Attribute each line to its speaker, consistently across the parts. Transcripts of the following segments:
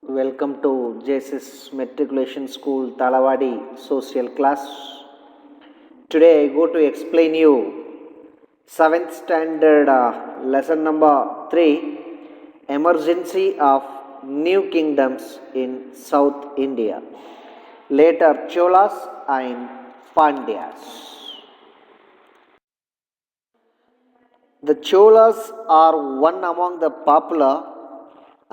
Speaker 1: Welcome to JSS Matriculation School Talavadi Social Class. Today I go to explain you 7th standard lesson number 3, Emergency of New Kingdoms in South India. Later Cholas and Pandyas. The Cholas are one among the popular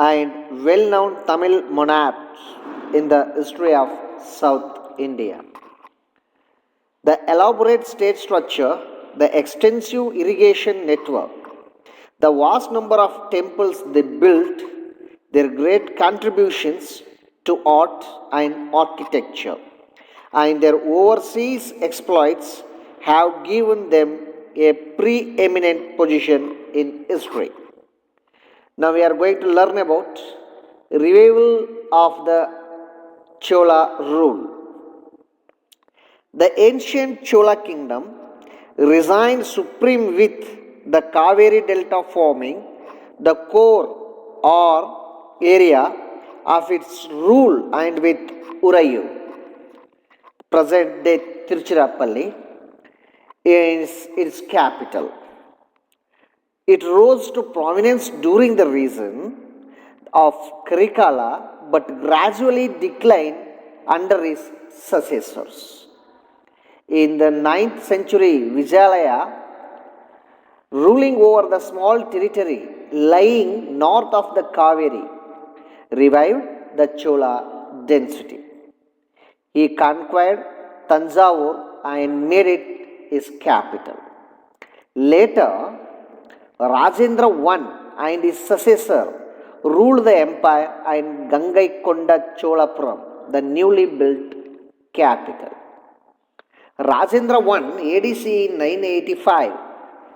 Speaker 1: and well-known Tamil monarchs in the history of South India. The elaborate state structure, the extensive irrigation network, the vast number of temples they built, their great contributions to art and architecture, and their overseas exploits have given them a preeminent position in history. Now we are going to learn about revival of the Chola rule. The ancient Chola kingdom resigned supreme with the Kaveri delta forming the core or area of its rule and with Urayu, present day Tiruchirappalli, is its capital. It rose to prominence during the reign of Karikala but gradually declined under his successors. In the 9th century, Vijayalaya, ruling over the small territory lying north of the Kaveri, revived the Chola dynasty. He conquered Tanjavur and made it his capital. Later, Nagendra I and his successor ruled the empire and Gangaikonda Cholapuram, the newly built capital. Nagendra I, ADC 985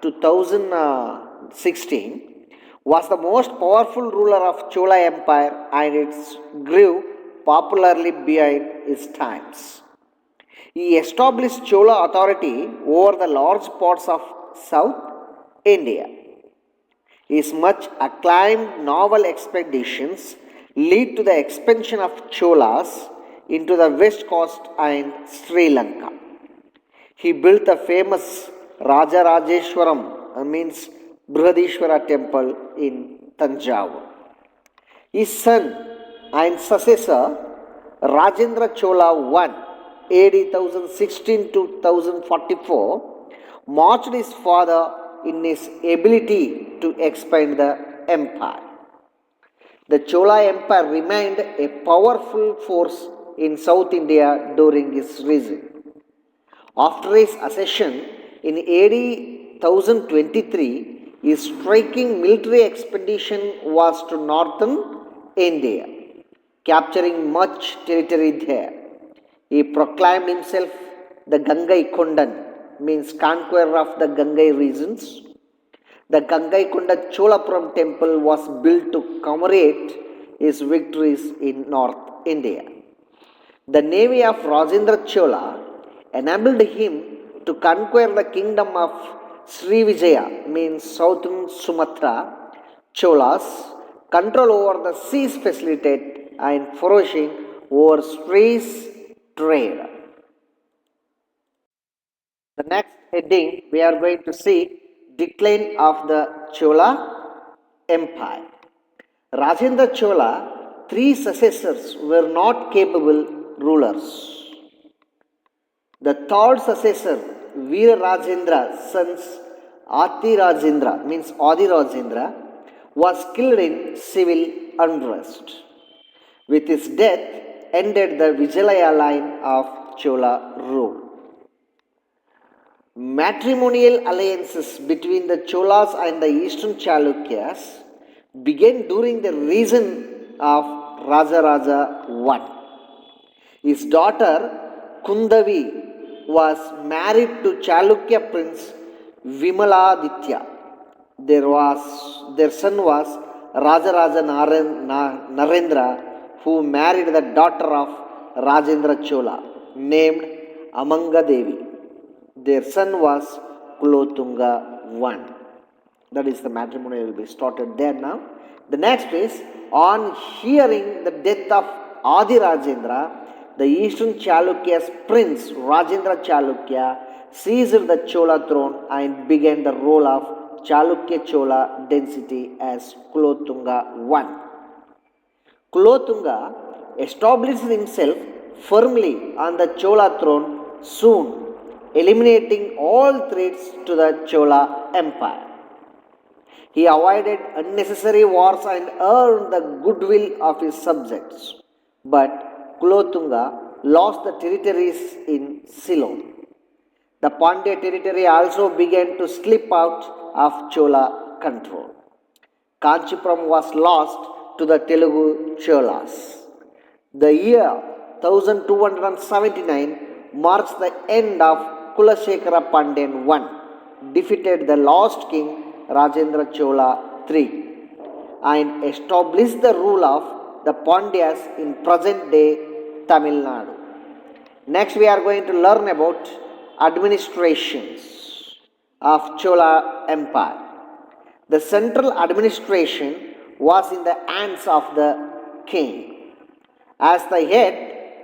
Speaker 1: to 1016, was the most powerful ruler of Chola Empire and it grew popularly behind his times. He established Chola authority over the large parts of South India. His much acclaimed naval expeditions lead to the expansion of Cholas into the west coast and Sri Lanka. He built the famous Rajarajeshwaram, means Brihadishwara temple in Tanjavur. His son and successor, Nagendra Chola I, AD 1016 to 1044, matched his father in his ability to expand the empire. The Chola Empire remained a powerful force in South India during his reign. After his accession in AD 1023, his striking military expedition was to northern India, capturing much territory there. He proclaimed himself the Gangaikondan, means conqueror of the Gangai regions. The Gangaikonda Cholapuram temple was built to commemorate his victories in North India. The navy of Nagendra Chola enabled him to conquer the kingdom of Srivijaya, means southern Sumatra. Cholas control over the seas facilitate and flourishing over streets trade. The next heading we are going to see decline of the Chola Empire. Nagendra Chola, three successors were not capable rulers. The third successor, Veera Rajendra, sons Adi Rajendra, means Adi Rajendra, was killed in civil unrest. With his death, ended the Vijayalaya line of Chola rule. Matrimonial alliances between the Cholas and the eastern Chalukyas began during the reign of Rajaraja I. His daughter Kundavi was married to Chalukya prince Vimaladitya. Their son was Rajaraja Narendra, who married the daughter of Nagendra Chola, named Amanga Devi. Their son was Kulotunga I. That is the matrimony will be started there now. The next is, on hearing the death of Adi Rajendra, the eastern Chalukya's prince Rajendra Chalukya seized the Chola throne and began the role of Chalukya Chola dynasty as Kulothunga I. Kulothunga established himself firmly on the Chola throne soon, eliminating all threats to the Chola Empire. He avoided unnecessary wars and earned the goodwill of his subjects. But Kulothunga lost the territories in Ceylon. The Pandya territory also began to slip out of Chola control. Kanchipuram was lost to the Telugu Cholas. The year 1279 marks the end of Kulasekara Pandyan I, defeated the lost king Nagendra Chola III, and established the rule of the Pandyas in present-day Tamil Nadu. Next, we are going to learn about administrations of Chola Empire. The central administration was in the hands of the king. As the head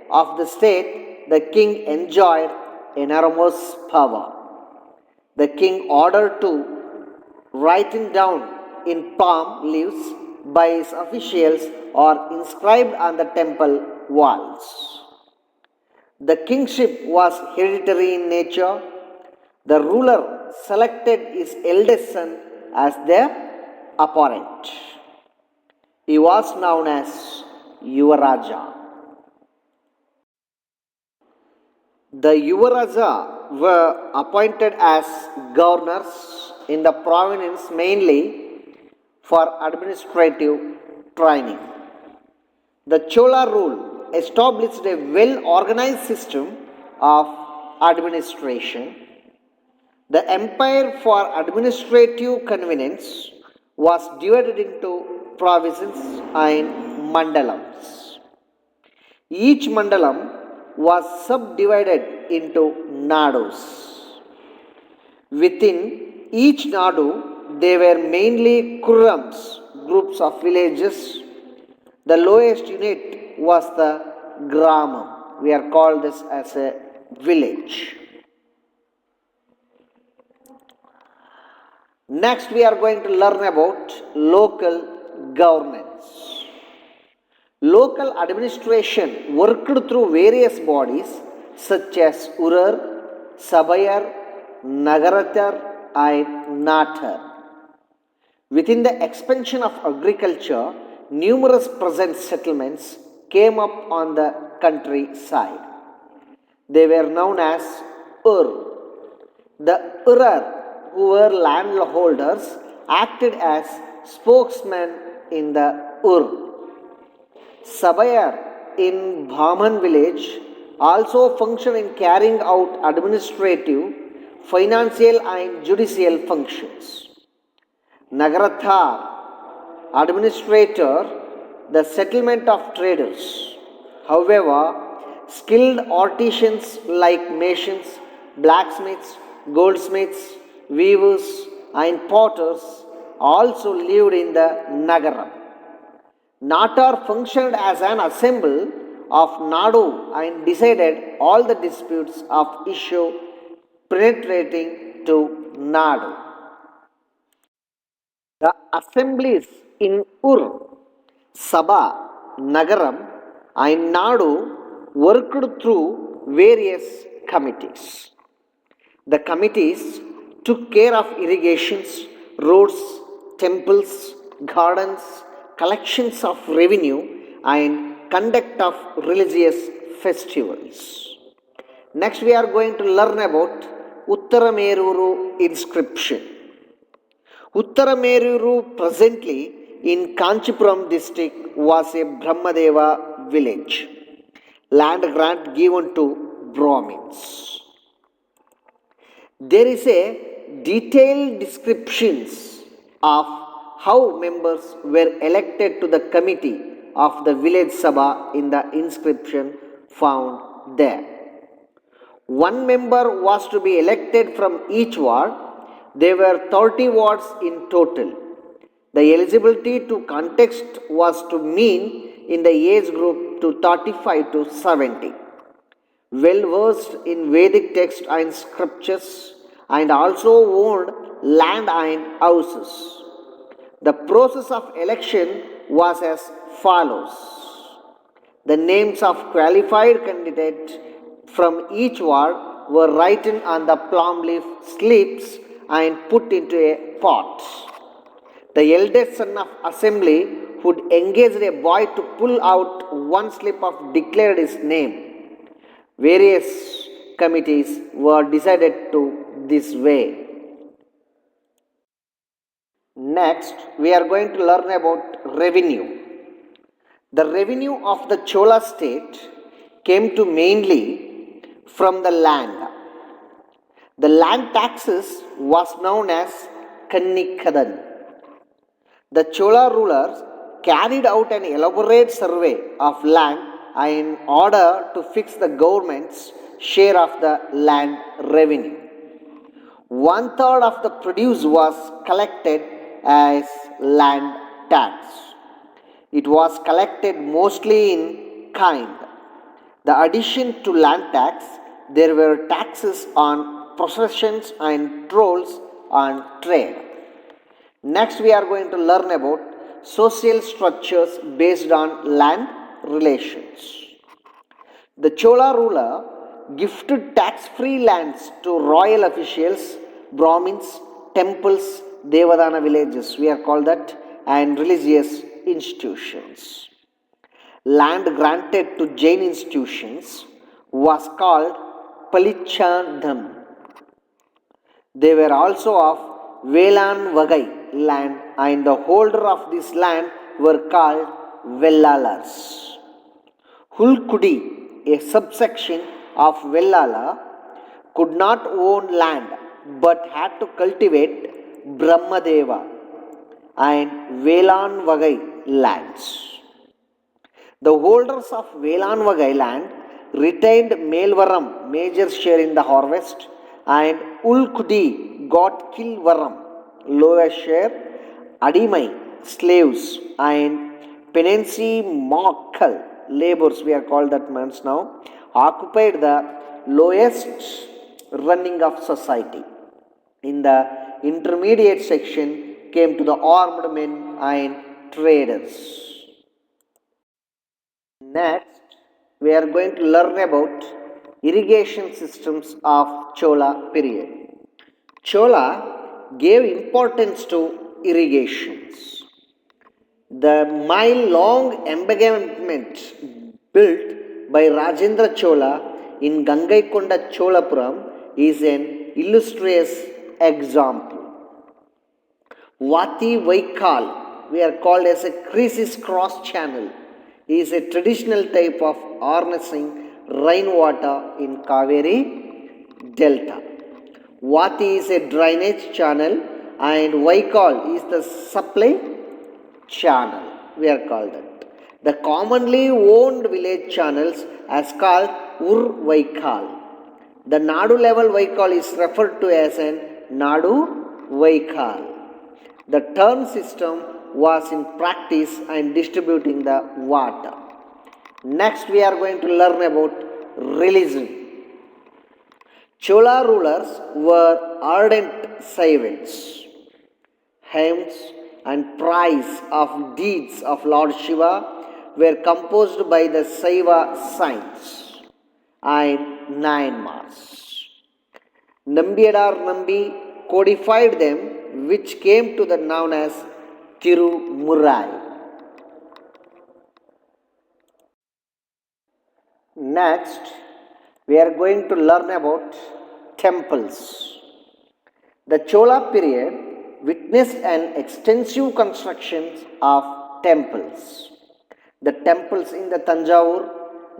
Speaker 1: of the state, the king enjoyed enormous power. The king ordered to written down in palm leaves by his officials or inscribed on the temple walls. The kingship was hereditary in nature. The ruler selected his eldest son as their apparent. He was known as Yuvaraja. The Yuvaraja were appointed as governors in the province mainly for administrative training. The Chola rule established a well organized system of administration. The empire, for administrative convenience, was divided into provinces and mandalams. Each mandalam was subdivided into nadus. Within each nadu, there were mainly kurams, groups of villages. The lowest unit was the gramam. We are called this as a village. Next, we are going to learn about local governance. Local administration worked through various bodies such as Urar, Sabayar, Nagaratar, and Nathar. Within the expansion of agriculture, numerous present settlements came up on the countryside. They were known as Ur. The Urar, who were landholders, acted as spokesmen in the Ur. Sabayar in Bhaman village also functioned in carrying out administrative, financial and judicial functions. Nagarathar, administrator, the settlement of traders. However, skilled artisans like masons, blacksmiths, goldsmiths, weavers and potters also lived in the Nagaram. Natar functioned as an assembly of Nadu and decided all the disputes of issue penetrating to Nadu. The assemblies in Ur, Sabha, Nagaram and Nadu worked through various committees. The committees took care of irrigations, roads, temples, gardens, collections of revenue and conduct of religious festivals. Next, we are going to learn about Uttarameruru inscription. Uttarameruru, presently in Kanchipuram district, was a Brahmadeva village, land grant given to Brahmins. There is a detailed descriptions of how members were elected to the committee of the village sabha in the inscription found there. One member was to be elected from each ward. There were 30 wards in total. The eligibility to context was to mean in the age group to 35 to 70, well versed in Vedic text and scriptures, and also owned land and houses. The process of election was as follows. The names of qualified candidates from each ward were written on the palm leaf slips and put into a pot. The eldest son of assembly would engage a boy to pull out one slip of declared his name. Various committees were decided to this way. Next, we are going to learn about revenue. The revenue of the Chola state came to mainly from the land. The land taxes was known as Kannikadan. The Chola rulers carried out an elaborate survey of land in order to fix the government's share of the land revenue. One third of the produce was collected as land tax. It was collected mostly in kind. The addition to land tax, there were taxes on possessions and tolls on trade. Next, we are going to learn about social structures based on land relations. The Chola ruler gifted tax free lands to royal officials, Brahmins, temples, Devadana villages, we are called that, and religious institutions. Land granted to Jain institutions was called Palichandam. They were also of Velan Vagai land, and the holder of this land were called Vellalars. Hulkudi, a subsection of Vellala, could not own land but had to cultivate Brahmadeva and Velan Vagai lands. The holders of Velan Vagai land retained Melvaram, major share in the harvest, and Ulkudi got Kilvaram, lower share, Adimai, slaves, and Penensi Mokkal, laborers, we are called that means now, occupied the lowest running of society. In the intermediate section came to the armed men and traders. Next, we are going to learn about irrigation systems of Chola period. Chola gave importance to irrigations. The mile-long embankment built by Nagendra Chola in Gangaikonda Cholapuram is an illustrious example. Vati Vaikal, we are called as a crisis cross channel, is a traditional type of harnessing rainwater in Kaveri Delta. Vati is a drainage channel and Vaikal is the supply channel, we are called that. The commonly owned village channels as called Ur Vaikal. The Nadu level Vaikal is referred to as an Nadu Vaikal. The turn system was in practice and distributing the water. Next, we are going to learn about religion. Chola rulers were ardent Saivits. Hymns and praise of deeds of Lord Shiva were composed by the Saiva saints and Nayanmars. Nambiyadar Nambi codified them, which came to the known as Tirumurai. Next, we are going to learn about temples. The Chola period witnessed an extensive construction of temples. The temples in the Tanjavur,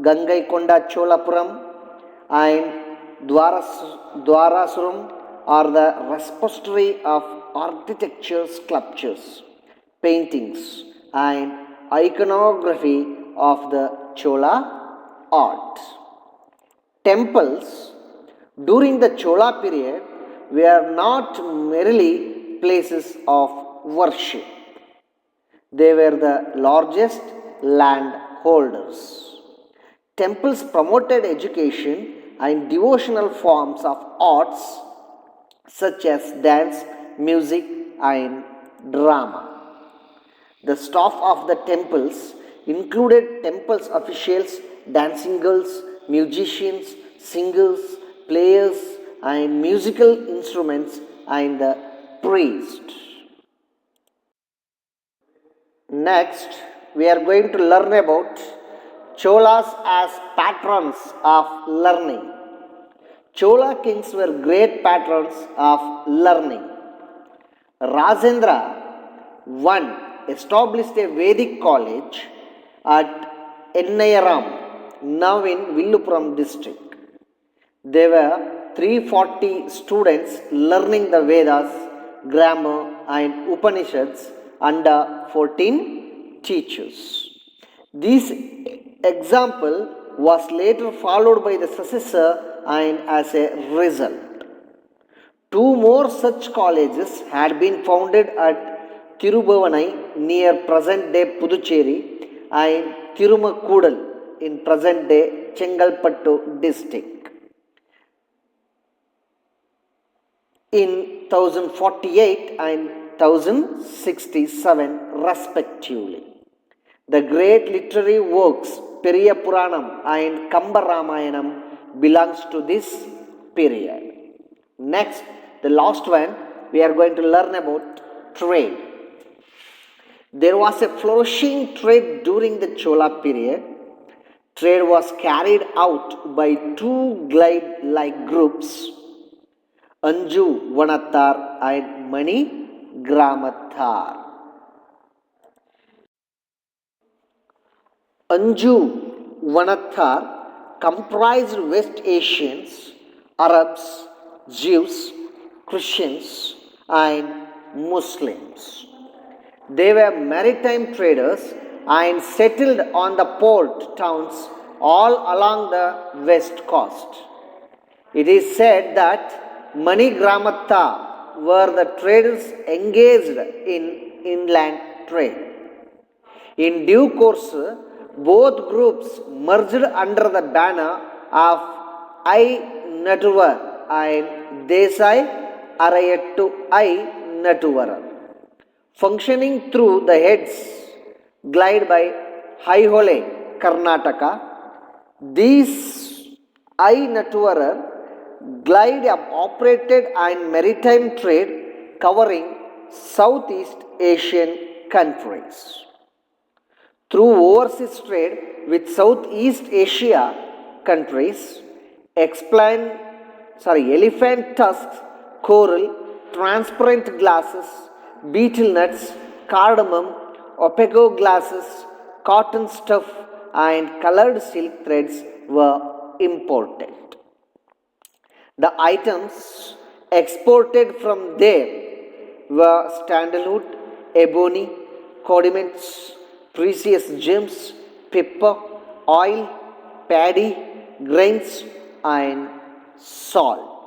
Speaker 1: Gangaikonda Cholapuram, and Dwarasuram are the repository of architecture, sculptures, paintings, and iconography of the Chola art. Temples during the Chola period were not merely places of worship. They were the largest landholders. Temples promoted education and devotional forms of arts such as dance, music, and drama. The staff of the temples included temples officials, dancing girls, musicians, singers, players, and musical instruments, and the priest. Next, we are going to learn about Cholas as patrons of learning. Chola kings were great patrons of learning. Rajendra I established a Vedic college at Ennayaram, now in Villupuram district. There were 340 students learning the Vedas, grammar, and Upanishads under 14 teachers. This example was later followed by the successor, and as a result, two more such colleges had been founded at Tirubavanai near present day Puducherry and Tirumakudal in present day Chengalpattu district. In 1048 and 1067 respectively. The great literary works Periya Puranam and Kamba Ramayanam belongs to this period. Next, the last one, we are going to learn about trade. There was a flourishing trade during the Chola period. Trade was carried out by two glide-like groups, Anju Vanathar and Mani Gramathar. Anju Vanathar comprised West Asians, Arabs, Jews, Christians, and Muslims. They were maritime traders and settled on the port towns all along the west coast. It is said that Mani Gramatta were the traders engaged in inland trade. In due course, both groups merged under the banner of I Natuvar and Desai Arayattu I Natuvarar, functioning through the heads glide by Haihole, Karnataka. These I Natuvarar glide operated and maritime trade covering Southeast Asian countries. Through overseas trade with Southeast Asia countries, elephant tusks, coral, transparent glasses, betel nuts, cardamom, opaco glasses, cotton stuff, and colored silk threads were imported. The items exported from there were sandalwood, ebony, condiments, precious gems, pepper, oil, paddy, grains, and salt.